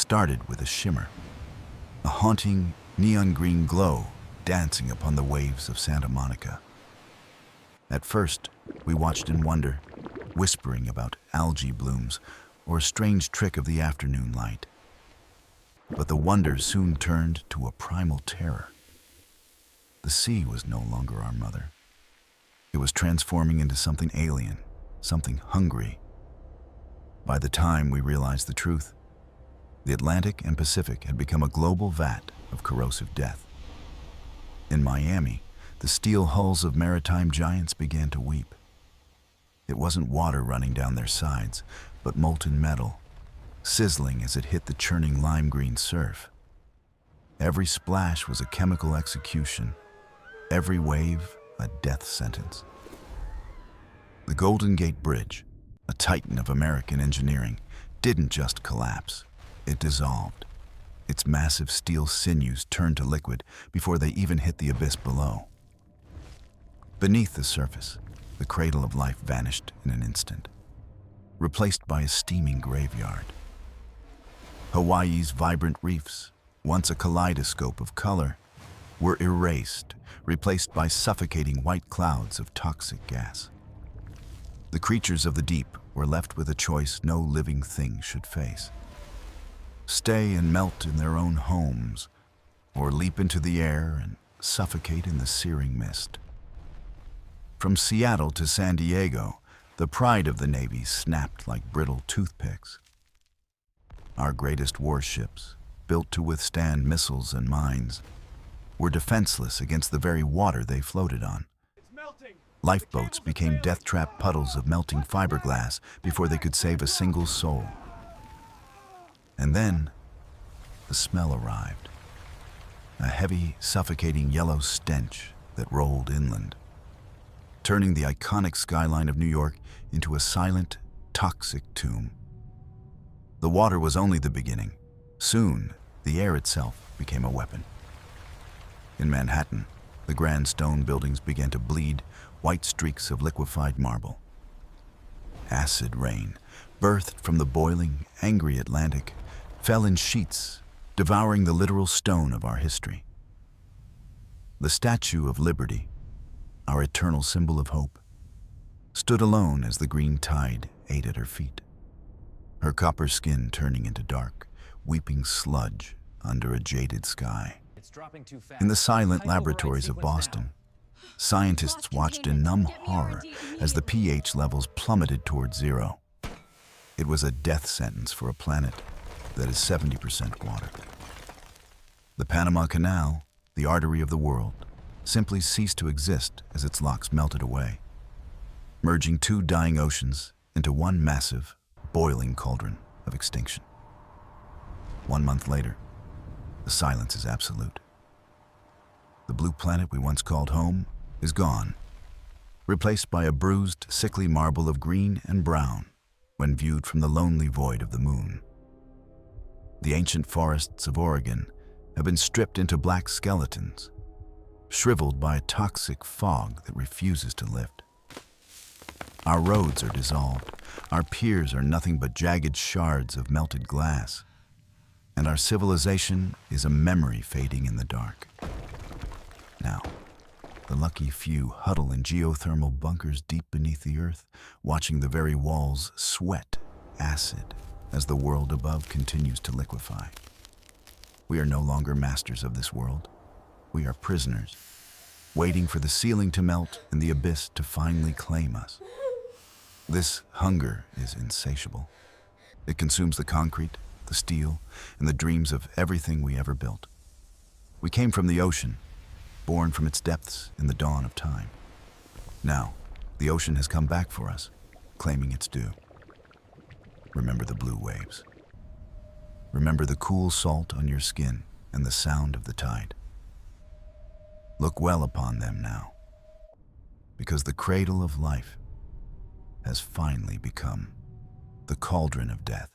started with a shimmer, a haunting neon green glow dancing upon the waves of Santa Monica. At first, we watched in wonder, whispering about algae blooms or a strange trick of the afternoon light. But the wonder soon turned to a primal terror. The sea was no longer our mother. It was transforming into something alien, something hungry. By the time we realized the truth, the Atlantic and Pacific had become a global vat of corrosive death. In Miami, the steel hulls of maritime giants began to weep. It wasn't water running down their sides, but molten metal, sizzling as it hit the churning lime-green surf. Every splash was a chemical execution, every wave a death sentence. The Golden Gate Bridge, a titan of American engineering, didn't just collapse, it dissolved. Its massive steel sinews turned to liquid before they even hit the abyss below. Beneath the surface, the cradle of life vanished in an instant, replaced by a steaming graveyard. Hawaii's vibrant reefs, once a kaleidoscope of color, were erased, replaced by suffocating white clouds of toxic gas. The creatures of the deep were left with a choice no living thing should face: stay and melt in their own homes, or leap into the air and suffocate in the searing mist. From Seattle to San Diego, the pride of the Navy snapped like brittle toothpicks. Our greatest warships, built to withstand missiles and mines, were defenseless against the very water they floated on. Lifeboats became death-trap puddles of melting fiberglass before they could save a single soul. And then, the smell arrived. A heavy, suffocating yellow stench that rolled inland, turning the iconic skyline of New York into a silent, toxic tomb. The water was only the beginning. Soon, the air itself became a weapon. In Manhattan, the grand stone buildings began to bleed white streaks of liquefied marble. Acid rain, birthed from the boiling, angry Atlantic, fell in sheets, devouring the literal stone of our history. The Statue of Liberty, our eternal symbol of hope, stood alone as the green tide ate at her feet, her copper skin turning into dark, weeping sludge under a jaded sky. In the silent laboratories of Boston, scientists watched in numb horror as the pH levels plummeted toward zero. It was a death sentence for a planet that is 70% water. The Panama Canal, the artery of the world, simply ceased to exist as its locks melted away, merging two dying oceans into one massive, boiling cauldron of extinction. 1 month later, the silence is absolute. The blue planet we once called home is gone, replaced by a bruised, sickly marble of green and brown when viewed from the lonely void of the moon. The ancient forests of Oregon have been stripped into black skeletons, shriveled by a toxic fog that refuses to lift. Our roads are dissolved, our piers are nothing but jagged shards of melted glass, and our civilization is a memory fading in the dark. Now, the lucky few huddle in geothermal bunkers deep beneath the earth, watching the very walls sweat acid as the world above continues to liquefy. We are no longer masters of this world. We are prisoners, waiting for the ceiling to melt and the abyss to finally claim us. This hunger is insatiable. It consumes the concrete, the steel, and the dreams of everything we ever built. We came from the ocean, born from its depths in the dawn of time. Now, the ocean has come back for us, claiming its due. Remember the blue waves. Remember the cool salt on your skin and the sound of the tide. Look well upon them now, because the cradle of life has finally become the cauldron of death.